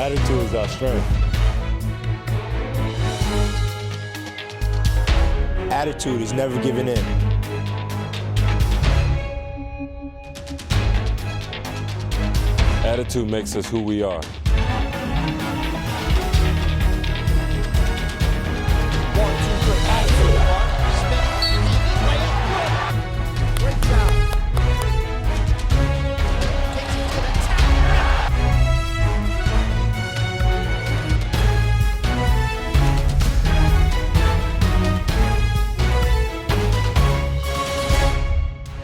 Attitude is our strength. Attitude is never giving in. Attitude makes us who we are.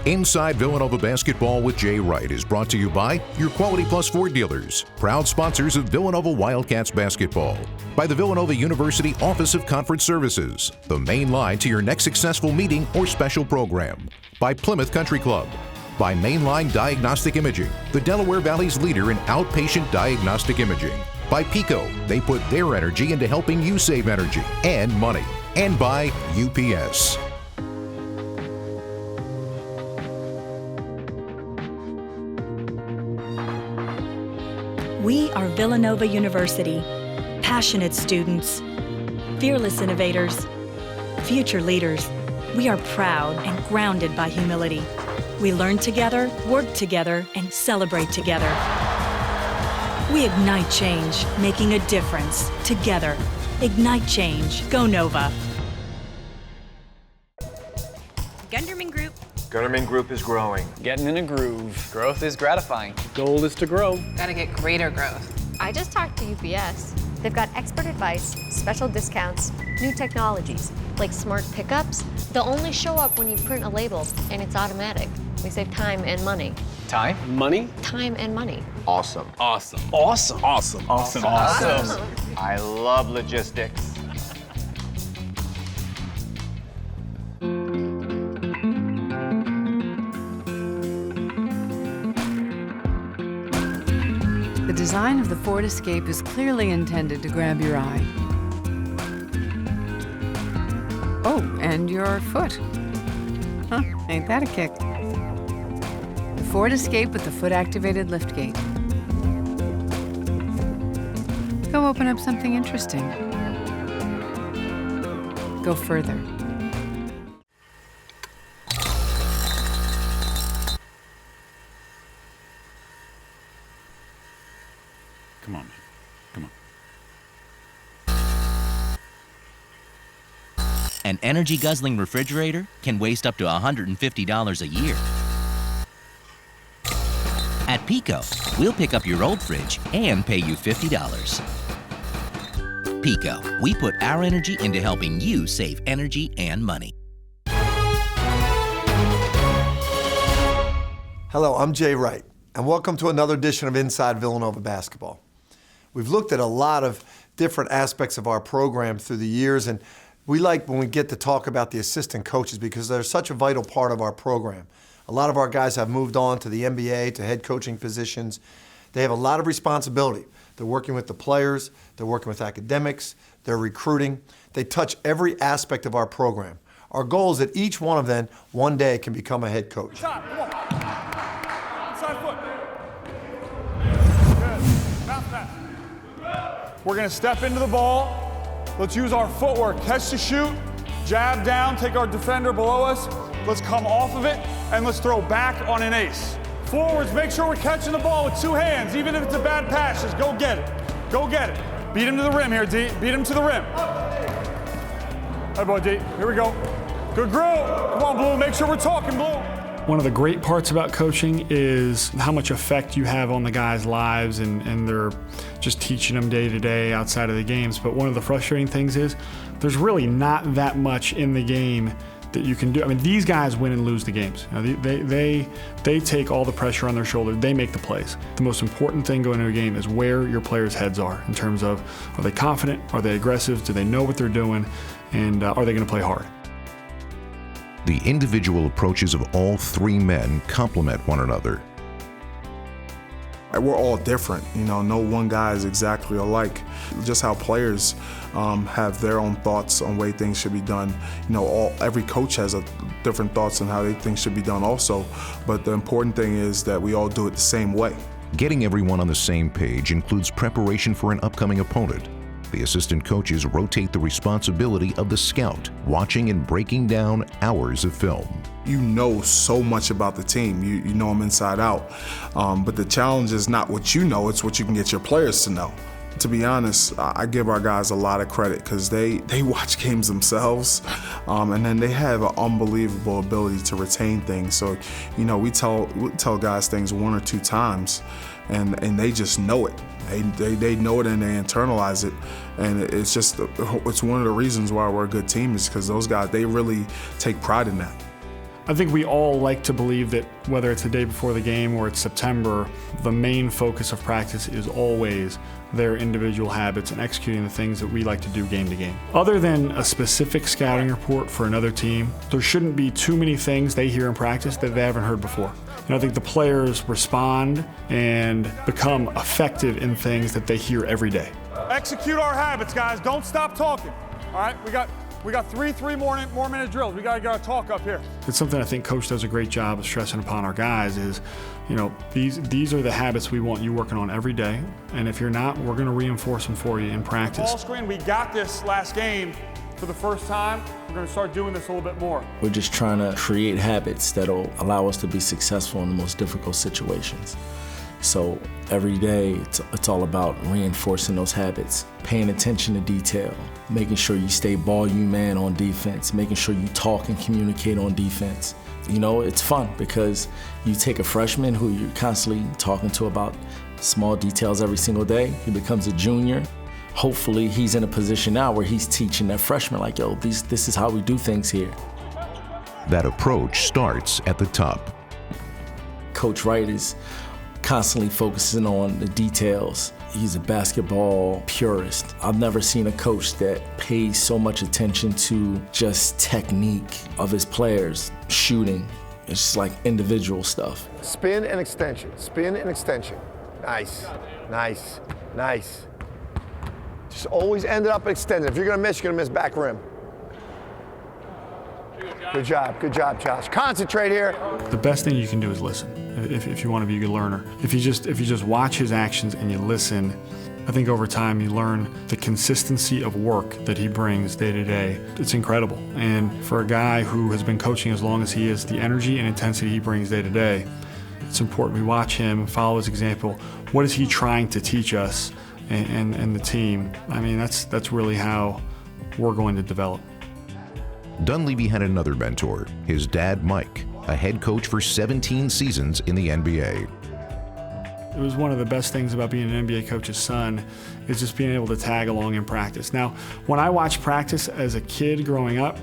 Inside Villanova Basketball with Jay Wright is brought to you by your Quality Plus Ford dealers, proud sponsors of Villanova Wildcats basketball, by the Villanova University Office of Conference Services, the main line to your next successful meeting or special program, by Plymouth Country Club, by Mainline Diagnostic Imaging, the Delaware Valley's leader in outpatient diagnostic imaging, by Pico, they put their energy into helping you save energy and money, and by UPS. We are Villanova University, passionate students, fearless innovators, future leaders. We are proud and grounded by humility. We learn together, work together, and celebrate together. We ignite change, making a difference together. Ignite change. Go Nova. Gunderman Group. Gunderman Group is growing. Getting in a groove. Growth is gratifying. Goal is to grow. Gotta get greater growth. I just talked to UPS. They've got expert advice, special discounts, new technologies, like smart pickups. They'll only show up when you print a label, and it's automatic. We save time and money. Time? Money? Time and money. Awesome. Awesome. Awesome. Awesome. Awesome. Awesome. I love logistics. The design of the Ford Escape is clearly intended to grab your eye. Oh, and your foot. Huh, ain't that a kick? The Ford Escape with the foot-activated liftgate. Go open up something interesting. Go further. Come on, man. Come on. An energy-guzzling refrigerator can waste up to $150 a year. At Pico, we'll pick up your old fridge and pay you $50. Pico, we put our energy into helping you save energy and money. Hello, I'm Jay Wright, and welcome to another edition of Inside Villanova Basketball. We've looked at a lot of different aspects of our program through the years, and we like when we get to talk about the assistant coaches because they're such a vital part of our program. A lot of our guys have moved on to the NBA, to head coaching positions. They have a lot of responsibility. They're working with the players, they're working with academics, they're recruiting. They touch every aspect of our program. Our goal is that each one of them one day can become a head coach. Inside, come on. Inside foot. Good. Bounce pass. We're going to step into the ball. Let's use our footwork. Catch to shoot, jab down, take our defender below us. Let's come off of it, and let's throw back on an ace. Forwards, make sure we're catching the ball with two hands, even if it's a bad pass. Just go get it. Go get it. Beat him to the rim here, D. Beat him to the rim. Hey, boy, D. Here we go. Good groove. Come on, Blue. Make sure we're talking, Blue. One of the great parts about coaching is how much effect you have on the guys' lives and they're just teaching them day to day outside of the games. But one of the frustrating things is there's really not that much in the game that you can do. I mean, these guys win and lose the games. You know, they take all the pressure on their shoulder. They make the plays. The most important thing going into a game is where your players' heads are in terms of, are they confident? Are they aggressive? Do they know what they're doing? And are they going to play hard? The individual approaches of all three men complement one another. We're all different, you know, no one guy is exactly alike. Just how players have their own thoughts on way things should be done. You know, every coach has different thoughts on how they think should be done also, but the important thing is that we all do it the same way. Getting everyone on the same page includes preparation for an upcoming opponent. The assistant coaches rotate the responsibility of the scout, watching and breaking down hours of film. You know so much about the team. You know them inside out. But the challenge is not what you know, it's what you can get your players to know. To be honest, I give our guys a lot of credit because they watch games themselves, and then they have an unbelievable ability to retain things. So, you know, we tell guys things 1 or 2 times, and they just know it. They know it and they internalize it, and it's one of the reasons why we're a good team is because those guys, they really take pride in that. I think we all like to believe that whether it's the day before the game or it's September, the main focus of practice is always their individual habits and executing the things that we like to do game to game. Other than a specific scouting report for another team, there shouldn't be too many things they hear in practice that they haven't heard before. And I think the players respond and become effective in things that they hear every day. Execute our habits, guys. Don't stop talking. All right, we got 3 more minute drills. We got to get our talk up here. It's something I think Coach does a great job of stressing upon our guys is, you know, these are the habits we want you working on every day. And if you're not, we're going to reinforce them for you in practice. Ball screen, we got this last game for the first time. We're going to start doing this a little bit more. We're just trying to create habits that'll allow us to be successful in the most difficult situations. So every day, it's all about reinforcing those habits, paying attention to detail, making sure you stay ball you man on defense, making sure you talk and communicate on defense. You know, it's fun because you take a freshman who you're constantly talking to about small details every single day. He becomes a junior. Hopefully he's in a position now where he's teaching that freshman like, yo, this is how we do things here. That approach starts at the top. Coach Wright is constantly focusing on the details. He's a basketball purist. I've never seen a coach that pays so much attention to just technique of his players, shooting. It's just like individual stuff. Spin and extension, spin and extension. Nice, nice, nice. Just always end it up extended. If you're gonna miss back rim. Good job, Josh. Concentrate here. The best thing you can do is listen. If you want to be a good learner, if you just watch his actions and you listen, I think over time you learn the consistency of work that he brings day to day. It's incredible. And for a guy who has been coaching as long as he is, the energy and intensity he brings day to day, it's important we watch him, follow his example. What is he trying to teach us and the team? I mean, that's really how we're going to develop. Dunleavy had another mentor, his dad, Mike, a head coach for 17 seasons in the NBA. It was one of the best things about being an NBA coach's son is just being able to tag along in practice. Now, when I watched practice as a kid growing up,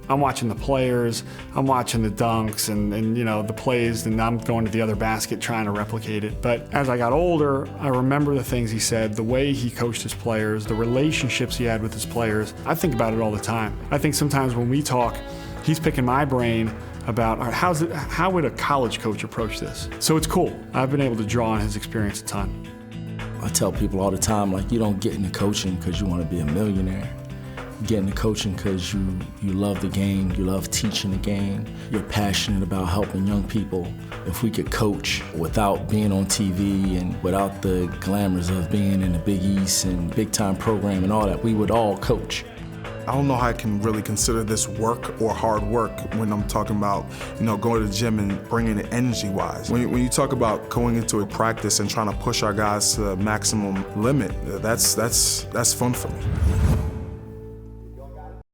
I'm watching the players, I'm watching the dunks and you know, the plays, and I'm going to the other basket trying to replicate it. But as I got older, I remember the things he said, the way he coached his players, the relationships he had with his players. I think about it all the time. I think sometimes when we talk, he's picking my brain about how would a college coach approach this? So it's cool. I've been able to draw on his experience a ton. I tell people all the time, like, you don't get into coaching because you want to be a millionaire. You get into coaching because you love the game, you love teaching the game, you're passionate about helping young people. If we could coach without being on TV and without the glamours of being in the Big East and big time program and all that, we would all coach. I don't know how I can really consider this work or hard work when I'm talking about, you know, going to the gym and bringing it energy-wise. When you talk about going into a practice and trying to push our guys to the maximum limit, that's fun for me.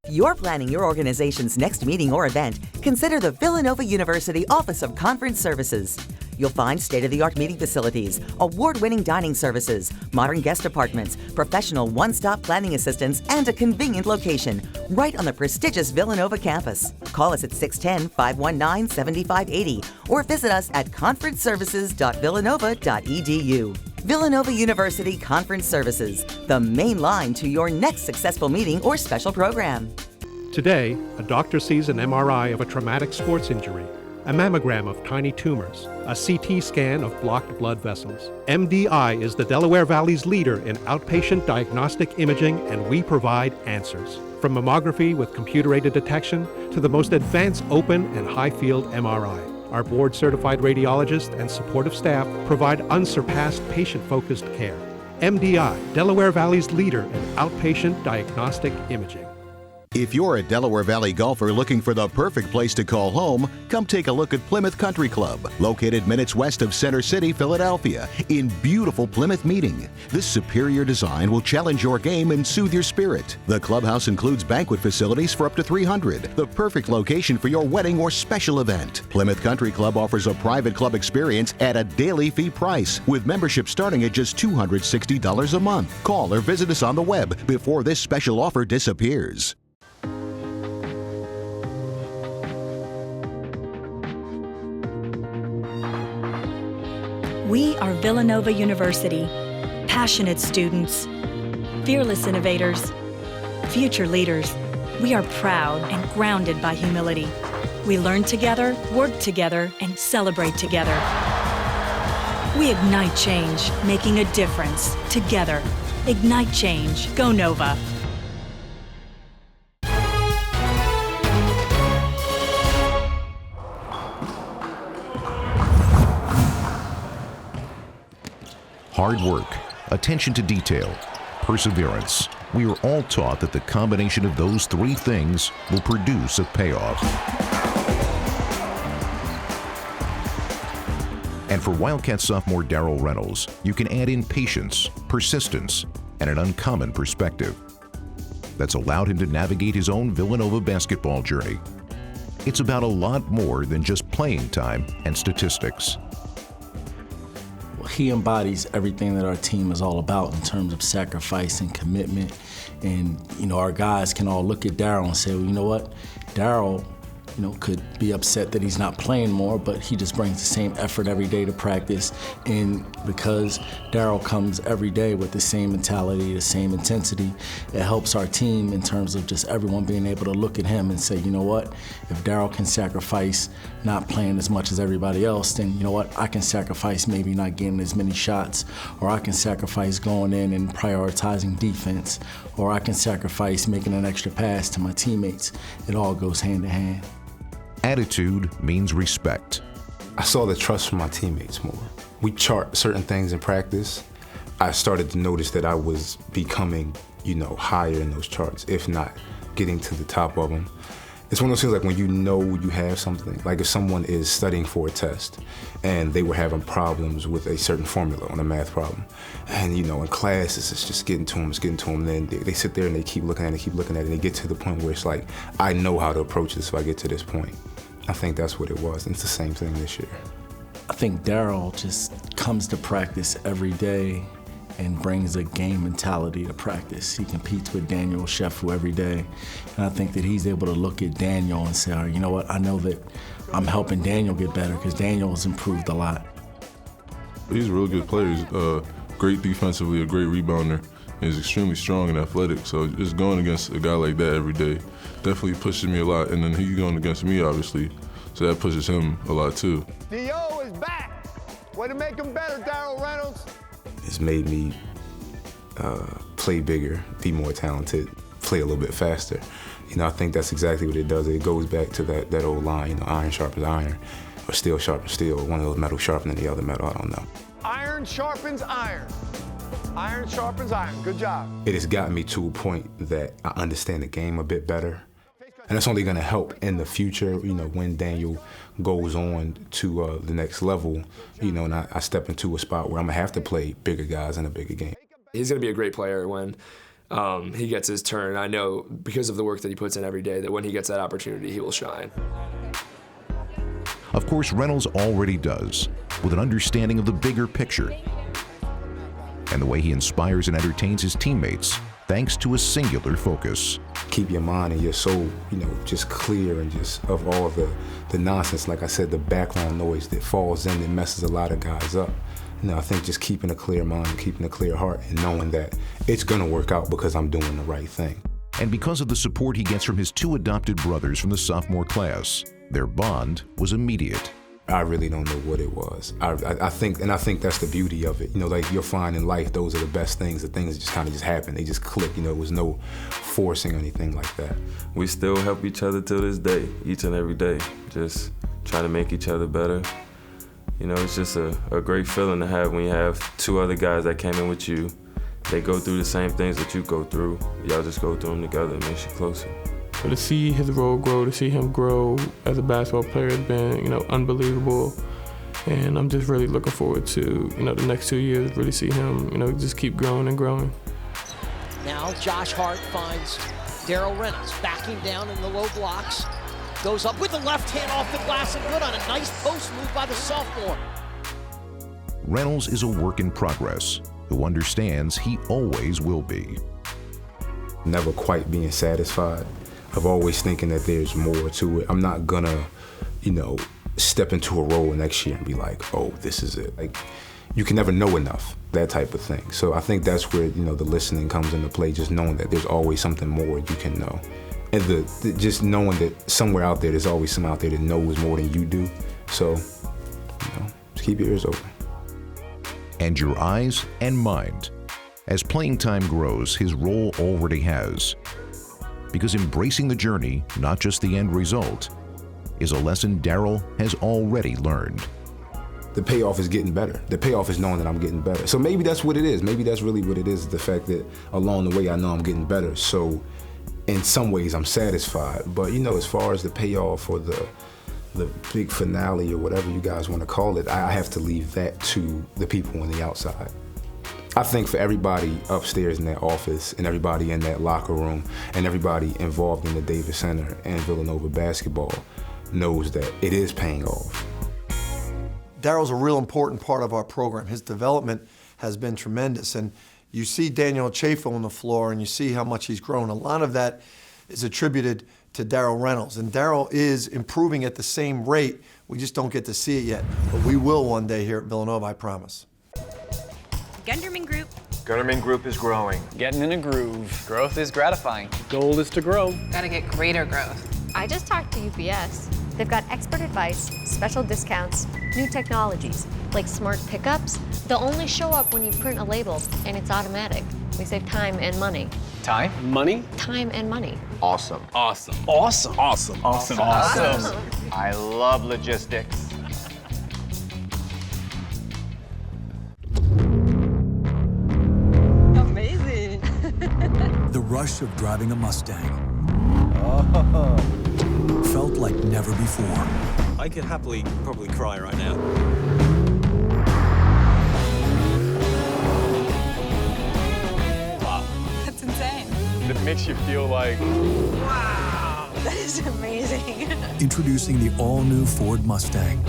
If you're planning your organization's next meeting or event, consider the Villanova University Office of Conference Services. You'll find state-of-the-art meeting facilities, award-winning dining services, modern guest apartments, professional one-stop planning assistance, and a convenient location right on the prestigious Villanova campus. Call us at 610-519-7580 or visit us at conferenceservices.villanova.edu. Villanova University Conference Services, the main line to your next successful meeting or special program. Today, a doctor sees an MRI of a traumatic sports injury, a mammogram of tiny tumors, a CT scan of blocked blood vessels. MDI is the Delaware Valley's leader in outpatient diagnostic imaging, and we provide answers. From mammography with computer-aided detection to the most advanced open and high-field MRI. Our board-certified radiologists and supportive staff provide unsurpassed patient-focused care. MDI, Delaware Valley's leader in outpatient diagnostic imaging. If you're a Delaware Valley golfer looking for the perfect place to call home, come take a look at Plymouth Country Club, located minutes west of Center City, Philadelphia, in beautiful Plymouth Meeting. This superior design will challenge your game and soothe your spirit. The clubhouse includes banquet facilities for up to 300, the perfect location for your wedding or special event. Plymouth Country Club offers a private club experience at a daily fee price, with membership starting at just $260 a month. Call or visit us on the web before this special offer disappears. We are Villanova University. Passionate students, fearless innovators, future leaders. We are proud and grounded by humility. We learn together, work together, and celebrate together. We ignite change, making a difference together. Ignite change. Go Nova. Hard work, attention to detail, perseverance. We are all taught that the combination of those three things will produce a payoff. And for Wildcat sophomore Darrell Reynolds, you can add in patience, persistence, and an uncommon perspective that's allowed him to navigate his own Villanova basketball journey. It's about a lot more than just playing time and statistics. He embodies everything that our team is all about in terms of sacrifice and commitment. And, our guys can all look at Darrell and say, well, you know what? Darrell, could be upset that he's not playing more, but he just brings the same effort every day to practice. And because Darrell comes every day with the same mentality, the same intensity, it helps our team in terms of just everyone being able to look at him and say, you know what? If Darrell can sacrifice not playing as much as everybody else, then you know what? I can sacrifice maybe not getting as many shots, or I can sacrifice going in and prioritizing defense, or I can sacrifice making an extra pass to my teammates. It all goes hand in hand. Attitude means respect. I saw the trust from my teammates more. We chart certain things in practice. I started to notice that I was becoming, higher in those charts, if not getting to the top of them. It's one of those things like when you know you have something, like if someone is studying for a test and they were having problems with a certain formula on a math problem, and in classes it's just getting to them, and then they sit there and they keep looking at it, and they get to the point where it's like, I know how to approach this if I get to this point. I think that's what it was, and it's the same thing this year. I think Darrell just comes to practice every day and brings a game mentality to practice. He competes with Daniel Sheffield every day, and I think that he's able to look at Daniel and say, you know what, I know that I'm helping Daniel get better because Daniel has improved a lot. He's a real good player. He's great defensively, a great rebounder, and he's extremely strong and athletic, so just going against a guy like that every day definitely pushes me a lot, and then he's going against me, obviously, so that pushes him a lot too. D.O. is back! Way to make him better, Darrell Reynolds! It's made me play bigger, be more talented, play a little bit faster. I think that's exactly what it does. It goes back to that old line, iron sharpens iron, or steel sharpens steel, or one of those metals sharpening the other metal, I don't know. Iron sharpens iron. Iron sharpens iron. Good job. It has gotten me to a point that I understand the game a bit better. And that's only going to help in the future, when Daniel goes on to the next level, and I step into a spot where I'm going to have to play bigger guys in a bigger game. He's going to be a great player when he gets his turn. I know because of the work that he puts in every day that when he gets that opportunity, he will shine. Of course, Reynolds already does, with an understanding of the bigger picture and the way he inspires and entertains his teammates thanks to a singular focus. Keep your mind and your soul, just clear and just of all the nonsense, like I said, the background noise that falls in and messes a lot of guys up. I think just keeping a clear mind, keeping a clear heart, and knowing that it's gonna work out because I'm doing the right thing. And because of the support he gets from his two adopted brothers from the sophomore class, their bond was immediate. I really don't know what it was. I think that's the beauty of it. Like you'll find in life, those are the best things. The things just kind of just happen. They just click. It was no forcing or anything like that. We still help each other to this day, each and every day. Just trying to make each other better. You know, it's just a great feeling to have when you have two other guys that came in with you. They go through the same things that you go through. Y'all just go through them together. It makes you closer. But to see his role grow, to see him grow as a basketball player has been, unbelievable. And I'm just really looking forward to, the next 2 years, really see him, just keep growing and growing. Now Josh Hart finds Darryl Reynolds backing down in the low blocks. Goes up with the left hand off the glass and good on a nice post move by the sophomore. Reynolds is a work in progress who understands he always will be. Never quite being satisfied. Of always thinking that there's more to it. I'm not gonna, step into a role next year and be like, oh, this is it. Like, you can never know enough, that type of thing. So I think that's where, the listening comes into play, just knowing that there's always something more you can know. And just knowing that somewhere out there's always someone out there that knows more than you do. So, just keep your ears open. And your eyes and mind. As playing time grows, his role already has. Because embracing the journey, not just the end result, is a lesson Darryl has already learned. The payoff is getting better. The payoff is knowing that I'm getting better. So maybe that's what it is. Maybe that's really what it is, the fact that along the way I know I'm getting better. So in some ways I'm satisfied. But as far as the payoff or the big finale or whatever you guys want to call it, I have to leave that to the people on the outside. I think for everybody upstairs in that office and everybody in that locker room and everybody involved in the Davis Center and Villanova basketball knows that it is paying off. Darryl's a real important part of our program. His development has been tremendous. And you see Daniel Chafel on the floor and you see how much he's grown. A lot of that is attributed to Darryl Reynolds. And Darryl is improving at the same rate. We just don't get to see it yet. But we will one day here at Villanova, I promise. Gunderman Group. Gunderman Group is growing. Getting in a groove. Growth is gratifying. Goal is to grow. Gotta get greater growth. I just talked to UPS. They've got expert advice, special discounts, new technologies, like smart pickups. They'll only show up when you print a label, and it's automatic. We save time and money. Time? Money? Time and money. Awesome. Awesome. Awesome. Awesome. Awesome. Awesome. I love logistics. Amazing. The rush of driving a Mustang felt like never before. I could happily probably cry right now. Wow. That's insane. It makes you feel like, wow, that is amazing. Introducing the all-new Ford Mustang.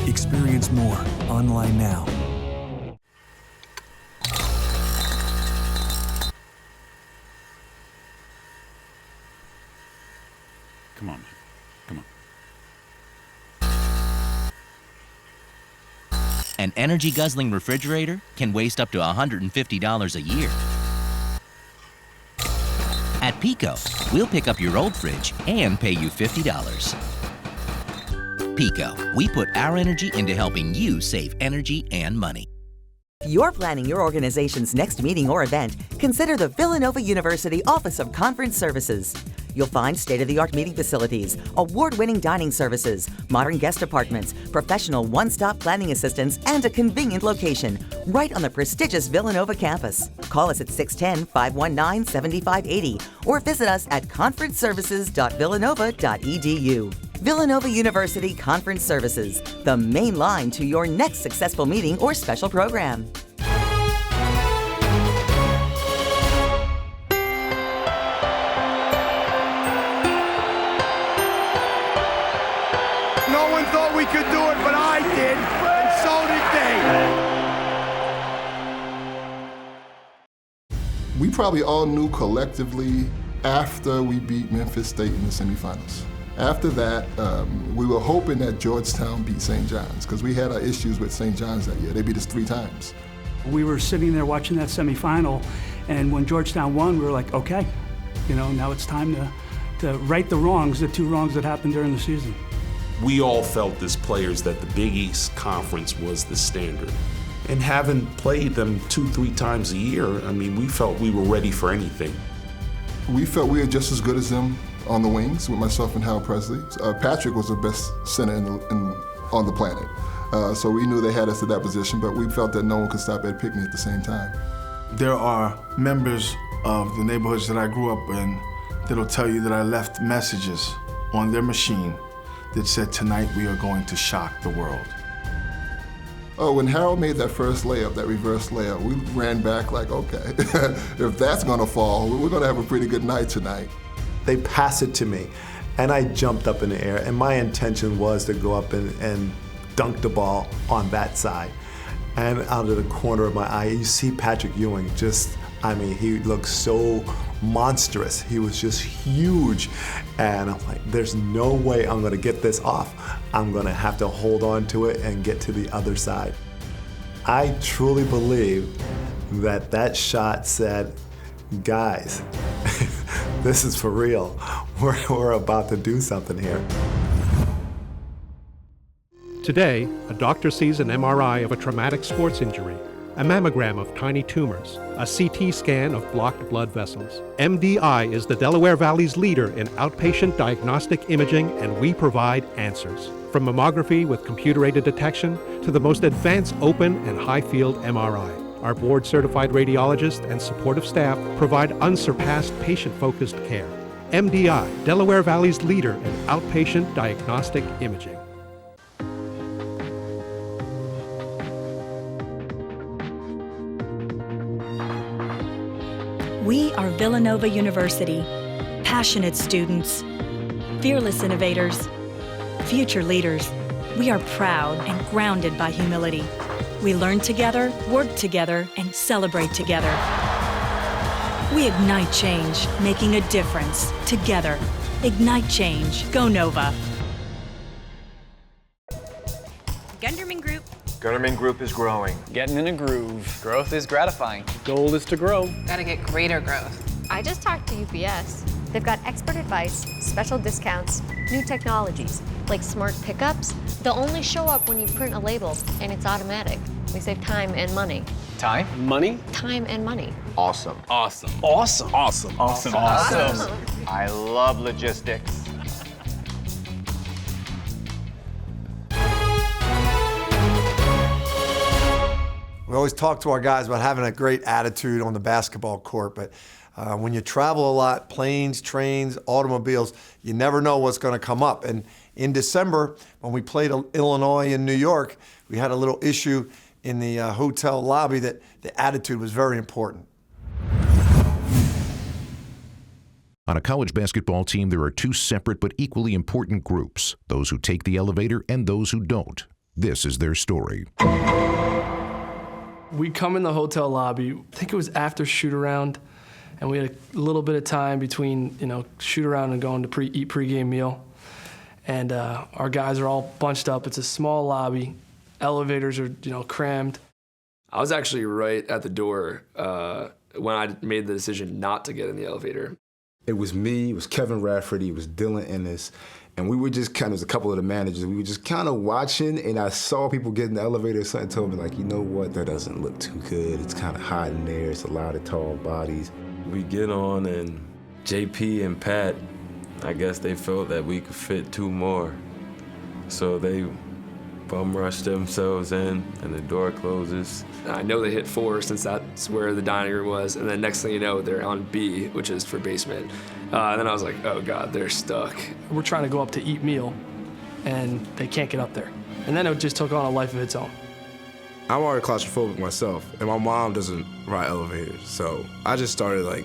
Experience more online now. Come on, man. Come on. An energy-guzzling refrigerator can waste up to $150 a year. At Pico, we'll pick up your old fridge and pay you $50. Pico, we put our energy into helping you save energy and money. If you're planning your organization's next meeting or event, consider the Villanova University Office of Conference Services. You'll find state-of-the-art meeting facilities, award-winning dining services, modern guest apartments, professional one-stop planning assistance, and a convenient location right on the prestigious Villanova campus. Call us at 610-519-7580 or visit us at conferenceservices.villanova.edu. Villanova University Conference Services, the main line to your next successful meeting or special program. No one thought we could do it, but I did, and so did they. We probably all knew collectively after we beat Memphis State in the semifinals. After that, we were hoping that Georgetown beat St. John's because we had our issues with St. John's that year. They beat us 3 times. We were sitting there watching that semifinal, and when Georgetown won, we were like, okay, now it's time to right the wrongs, the 2 wrongs that happened during the season. We all felt as players that the Big East Conference was the standard. And having played them 2-3 times a year, we felt we were ready for anything. We felt we were just as good as them. on the wings with myself and Hal Presley. Patrick was the best center on the planet. So we knew they had us at that position, but we felt that no one could stop Ed Pinckney at the same time. There are members of the neighborhoods that I grew up in that'll tell you that I left messages on their machine that said, "Tonight we are going to shock the world." Oh, when Harold made that first layup, that reverse layup, we ran back like, okay, if that's gonna fall, we're gonna have a pretty good night tonight. They passed it to me, and I jumped up in the air, and my intention was to go up and dunk the ball on that side. And out of the corner of my eye, you see Patrick Ewing he looked so monstrous. He was just huge. And I'm like, there's no way I'm gonna get this off. I'm gonna have to hold on to it and get to the other side. I truly believe that shot said, guys, this is for real. We're about to do something here. Today, a doctor sees an MRI of a traumatic sports injury, a mammogram of tiny tumors, a CT scan of blocked blood vessels. MDI is the Delaware Valley's leader in outpatient diagnostic imaging, and we provide answers. From mammography with computer-aided detection to the most advanced open and high-field MRI. Our board-certified radiologists and supportive staff provide unsurpassed patient-focused care. MDI, Delaware Valley's leader in outpatient diagnostic imaging. We are Villanova University, passionate students, fearless innovators, future leaders. We are proud and grounded by humility. We learn together, work together, and celebrate together. We ignite change, making a difference together. Ignite change. Go Nova. Gunderman Group. Gunderman Group is growing. Getting in a groove. Growth is gratifying. Goal is to grow. Gotta get greater growth. I just talked to UPS. They've got expert advice, special discounts, new technologies, like smart pickups. They'll only show up when you print a label, and it's automatic. We save time and money. Time? Money? Time and money. Awesome. Awesome. Awesome. Awesome. Awesome. Awesome. I love logistics. We always talk to our guys about having a great attitude on the basketball court, but when you travel a lot, planes, trains, automobiles, you never know what's going to come up. And in December, when we played Illinois in New York, we had a little issue in the hotel lobby that the attitude was very important. On a college basketball team, there are two separate but equally important groups, those who take the elevator and those who don't. This is their story. We come in the hotel lobby, I think it was after shoot-around, and we had a little bit of time between, shoot-around and going to eat pregame meal. And our guys are all bunched up. It's a small lobby. Elevators are, crammed. I was actually right at the door when I made the decision not to get in the elevator. It was me, it was Kevin Rafferty, it was Dylan Ennis, and we were just it was a couple of the managers, we were just kind of watching, and I saw people get in the elevator, something told me like, you know what, that doesn't look too good. It's kind of hot in there, it's a lot of tall bodies. We get on, and JP and Pat, I guess they felt that we could fit two more. So they bum rush themselves in, and the door closes. I know they hit 4 since that's where the dining room was, and then next thing you know, they're on B, which is for basement. And then I was like, oh God, they're stuck. We're trying to go up to eat meal, and they can't get up there. And then it just took on a life of its own. I'm already claustrophobic myself, and my mom doesn't ride elevators, so I just started when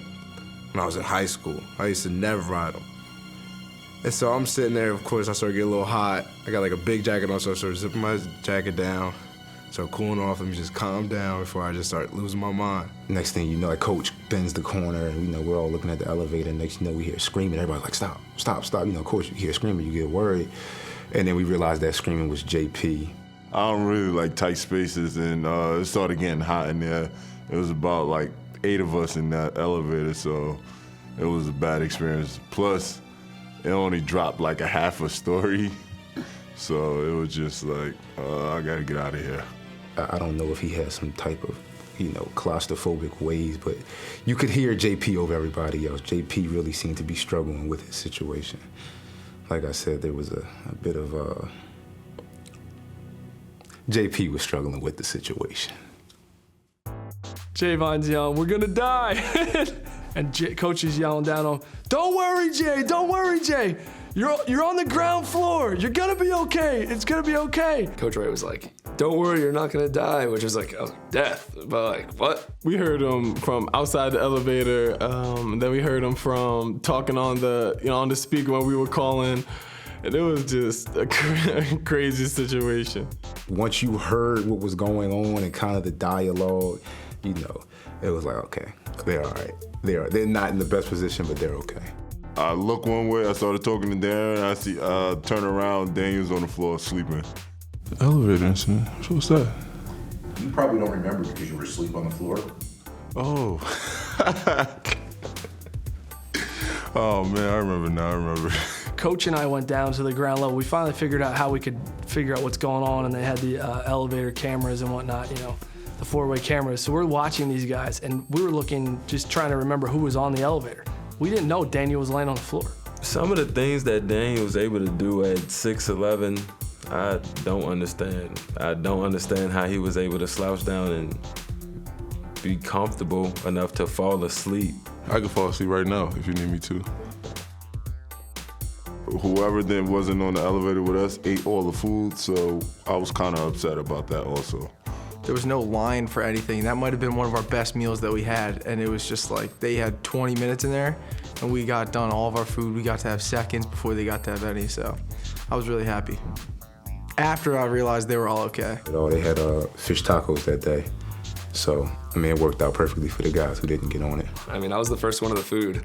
I was in high school. I used to never ride them. And so I'm sitting there, of course, I started getting a little hot. I got a big jacket on, so I started zipping my jacket down. So cooling off, let me just calm down before I just start losing my mind. Next thing you know, Coach bends the corner, and we're all looking at the elevator, and next thing you know, we hear screaming. Everybody's like, stop, stop, stop. Coach, you hear screaming, you get worried. And then we realized that screaming was JP. I don't really like tight spaces, and it started getting hot in there. It was about 8 of us in that elevator, so it was a bad experience. Plus, it only dropped a half a story. So it was just I gotta get out of here. I don't know if he had some type of claustrophobic ways, but you could hear JP over everybody else. JP really seemed to be struggling with his situation. Like I said, there was a bit of JP was struggling with the situation. Javon's yelling, "We're gonna die!" And coach is yelling down on him, "Don't worry, Jay. Don't worry, Jay. You're on the ground floor. You're gonna be okay. It's gonna be okay." Coach Wright was like, "Don't worry, you're not gonna die," which was like, oh, death. But like, what? We heard him from outside the elevator. Then we heard him from talking on the speaker when we were calling. And it was just a crazy situation. Once you heard what was going on and kind of the dialogue, it was like, okay, they're all right. They're not in the best position, but they're okay. I look one way, I started talking to Darren, I see, turn around, Daniel's on the floor sleeping. The elevator incident, what's that? You probably don't remember because you were asleep on the floor. Oh. Oh man, I remember now, Coach and I went down to the ground level. We finally figured out how we could figure out what's going on, and they had the elevator cameras and whatnot, the four-way cameras. So we're watching these guys, and we were looking, just trying to remember who was on the elevator. We didn't know Daniel was laying on the floor. Some of the things that Daniel was able to do at 6'11", I don't understand. I don't understand how he was able to slouch down and be comfortable enough to fall asleep. I could fall asleep right now if you need me to. Whoever then wasn't on the elevator with us ate all the food, so I was kind of upset about that also. There was no line for anything. That might have been one of our best meals that we had, and it was just like they had 20 minutes in there, and we got done all of our food. We got to have seconds before they got to have any, so I was really happy. After I realized they were all okay. They had fish tacos that day, so it worked out perfectly for the guys who didn't get on it. I was the first one of the food.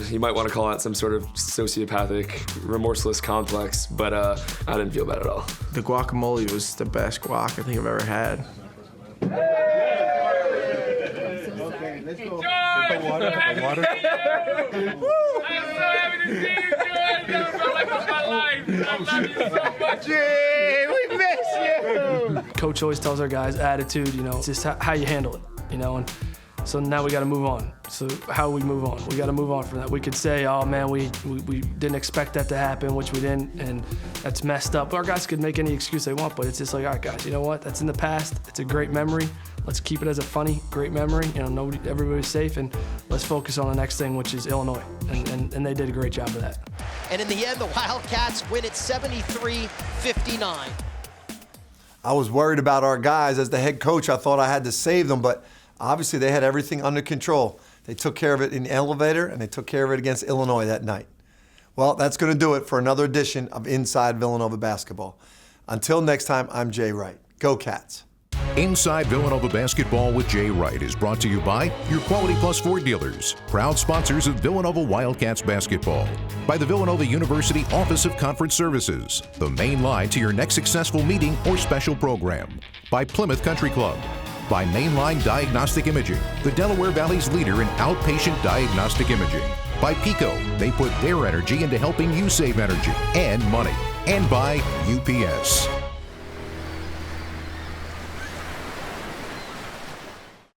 You might want to call that some sort of sociopathic, remorseless complex, but I didn't feel bad at all. The guacamole was the best guac I think I've ever had. Okay, let's go. Get the water. I'm so happy to see you, George. You're the life of my life. I love you so much. Jay, we miss you. Coach always tells our guys, attitude, it's just how you handle it, and so now we got to move on. So how we move on? We got to move on from that. We could say, oh man, we didn't expect that to happen, which we didn't, and that's messed up. Our guys could make any excuse they want, but it's just like, all right, guys, you know what? That's in the past. It's a great memory. Let's keep it as a funny, great memory. Everybody's safe, and let's focus on the next thing, which is Illinois, and they did a great job of that. And in the end, the Wildcats win it 73-59. I was worried about our guys. As the head coach, I thought I had to save them, but obviously they had everything under control. They took care of it in the elevator, and they took care of it against Illinois that night. Well, that's going to do it for another edition of Inside Villanova Basketball. Until next time, I'm Jay Wright. Go Cats. Inside Villanova Basketball with Jay Wright is brought to you by your Quality Plus Ford dealers, proud sponsors of Villanova Wildcats basketball, by the Villanova University Office of Conference Services, the main line to your next successful meeting or special program, by Plymouth Country Club, by Mainline Diagnostic Imaging, the Delaware Valley's leader in outpatient diagnostic imaging, by Pico, they put their energy into helping you save energy and money, and by UPS.